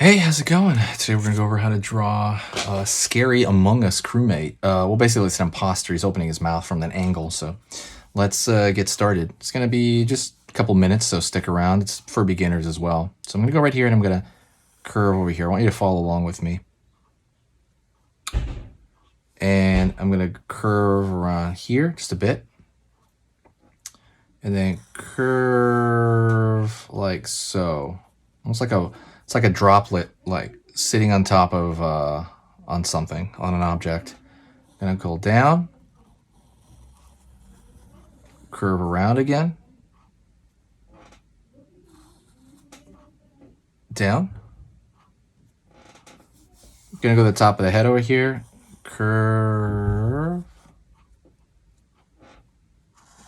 Hey, how's it going? Today we're going to go over how to draw a scary Among Us crewmate. Well, basically it's an imposter. He's opening his mouth from that angle, so let's get started. It's going to be just a couple minutes, so stick around. It's for beginners as well. So I'm going to go right here and I'm going to curve over here. I want you to follow along with me. And I'm going to curve around here just a bit. And then curve like so. Almost like it's like a droplet, like sitting on top of on something, on an object. Gonna go down, curve around again, down. Gonna go to the top of the head over here, curve,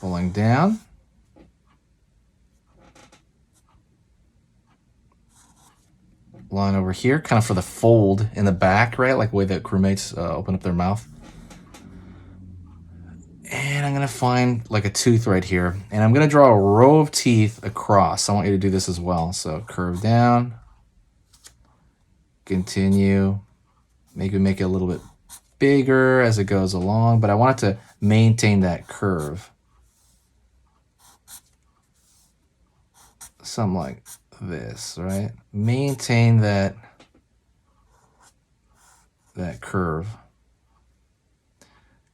pulling down. Line over here, kind of for the fold in the back, right? Like the way that crewmates open up their mouth. And I'm going to find like a tooth right here. And I'm going to draw a row of teeth across. I want you to do this as well. So curve down. Continue. Maybe make it a little bit bigger as it goes along. But I want it to maintain that curve. Something like this, right? Maintain that curve.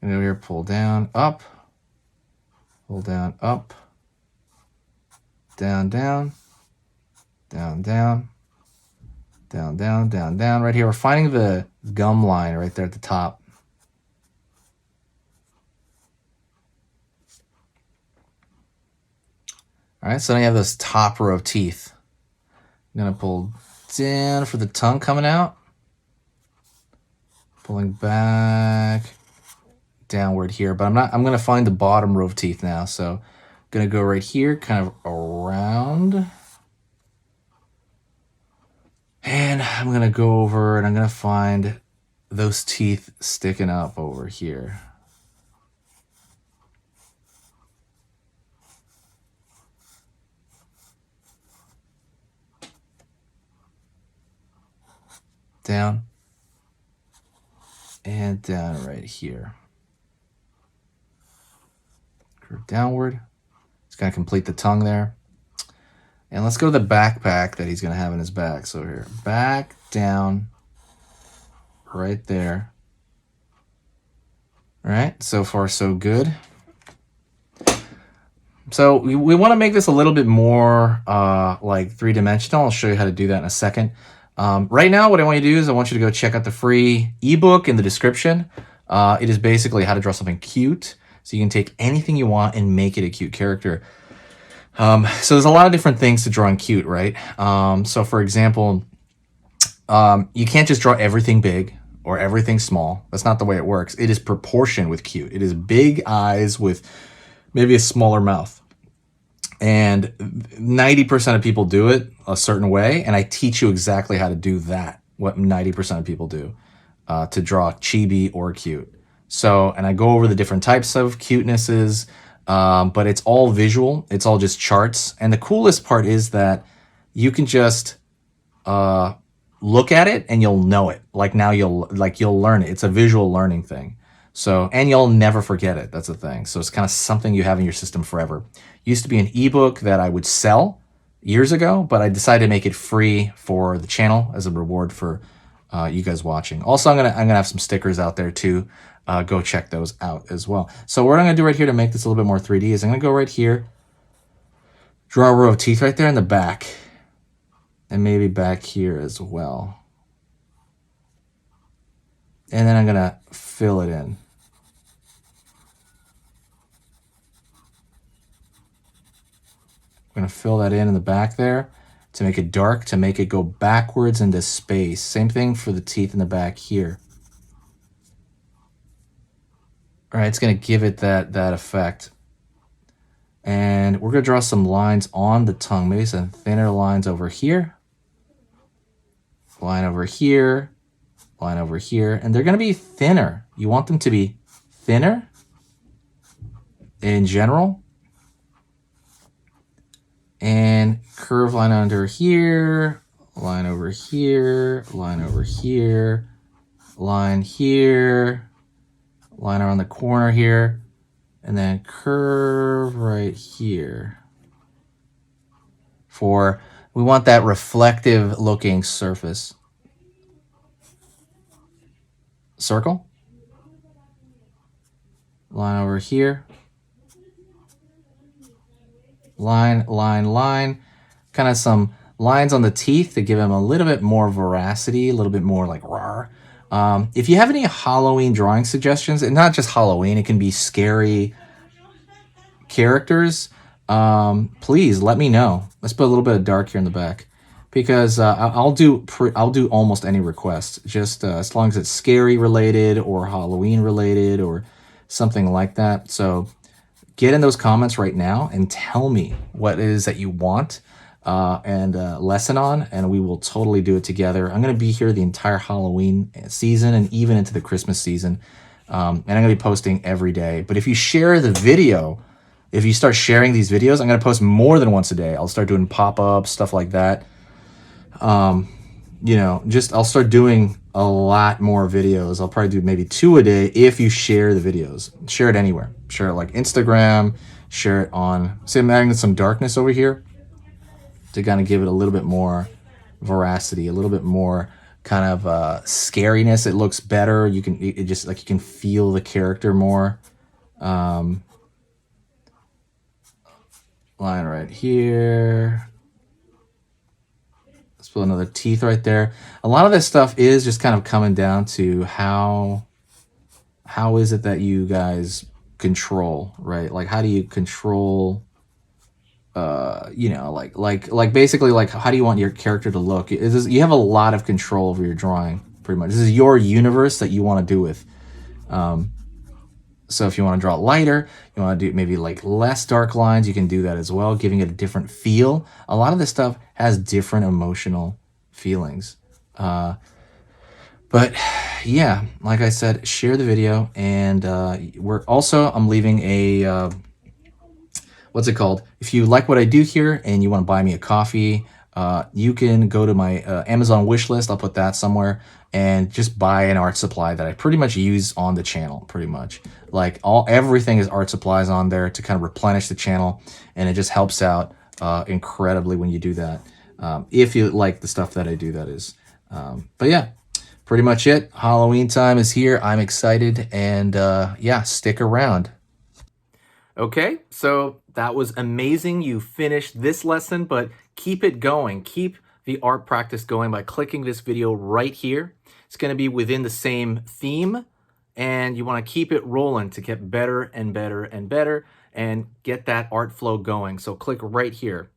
And over here, pull down, up, pull down, up, down, down, down, down, down, down, down, down. Right here, we're finding the gum line right there at the top. All right, so now you have this top row of teeth. I'm gonna pull down for the tongue coming out, pulling back, downward here, but I'm gonna find the bottom row of teeth now. So I'm gonna go right here, kind of around. And I'm gonna go over and I'm gonna find those teeth sticking up over here. Down. And down right here. Curve downward. It's gonna complete the tongue there. And let's go to the backpack that he's gonna have in his back. So here, back, down, right there. All right, so far so good. So we want to make this a little bit more like three-dimensional. I'll show you how to do that in a second. Right now, what I want you to do is I want you to go check out the free ebook in the description. It is basically how to draw something cute. So you can take anything you want and make it a cute character. So there's a lot of different things to drawing cute, right? So for example, you can't just draw everything big or everything small. That's not the way it works. It is proportion with cute. It is big eyes with maybe a smaller mouth. And 90% of people do it a certain way. And I teach you exactly how to do that, what 90% of people do, to draw chibi or cute. So, and I go over the different types of cutenesses, but it's all visual. It's all just charts. And the coolest part is that you can just look at it and you'll know it. Like now you'll learn it. It's a visual learning thing. So, and you'll never forget it. That's the thing. So it's kind of something you have in your system forever. Used to be an ebook that I would sell years ago, but I decided to make it free for the channel as a reward for you guys watching. Also, I'm gonna have some stickers out there too. Go check those out as well. So what I'm gonna do right here to make this a little bit more 3D is I'm gonna go right here, draw a row of teeth right there in the back, and maybe back here as well. And then I'm gonna fill it in. I'm going to fill that in the back there to make it dark, to make it go backwards into space. Same thing for the teeth in the back here. All right, it's going to give it that effect. And we're going to draw some lines on the tongue, maybe some thinner lines over here. Line over here, line over here, and they're going to be thinner. You want them to be thinner in general. And curve line under here, line over here, line over here, line here, line around the corner here, and then curve right here. We want that reflective looking surface. Circle. Line over here. Line, line, line. Kind of some lines on the teeth to give them a little bit more veracity, a little bit more like rawr. If you have any Halloween drawing suggestions, and not just Halloween, it can be scary characters, please let me know. Let's put a little bit of dark here in the back, because I'll do almost any request, just as long as it's scary related or Halloween related or something like that. So get in those comments right now and tell me what it is that you want and lesson on, and we will totally do it together. I'm going to be here the entire Halloween season and even into the Christmas season, and I'm going to be posting every day. But if you share the video, if you start sharing these videos, I'm going to post more than once a day. I'll start doing pop-ups, stuff like that. You know, I'll start doing a lot more videos. I'll probably do maybe 2 a day if you share the videos. Share it anywhere. Share it like Instagram. Share it on, say I'm adding some darkness over here to kind of give it a little bit more veracity, a little bit more kind of scariness. It looks better. You can feel the character more. Line right here. Let's put another teeth right there. A lot of this stuff is just kind of coming down to how is it that you guys control, right? Like, how do you control, you know, like basically, like, how do you want your character to look? You have a lot of control over your drawing, pretty much. This is your universe that you want to do with. So if you want to draw lighter, you want to do maybe like less dark lines, you can do that as well, giving it a different feel. A lot of this stuff has different emotional feelings. But yeah, like I said, share the video, and I'm leaving a, what's it called? If you like what I do here and you want to buy me a coffee, you can go to my Amazon wish list. I'll put that somewhere, and just buy an art supply that I pretty much use on the channel, pretty much. Like everything is art supplies on there to kind of replenish the channel, and it just helps out incredibly when you do that. If you like the stuff that I do, that is. But yeah, pretty much it. Halloween time is here. I'm excited, and yeah, stick around. Okay, so that was amazing. You finished this lesson, but keep it going. Keep the art practice going by clicking this video right here. It's going to be within the same theme, and you want to keep it rolling to get better and better and better and get that art flow going. So click right here.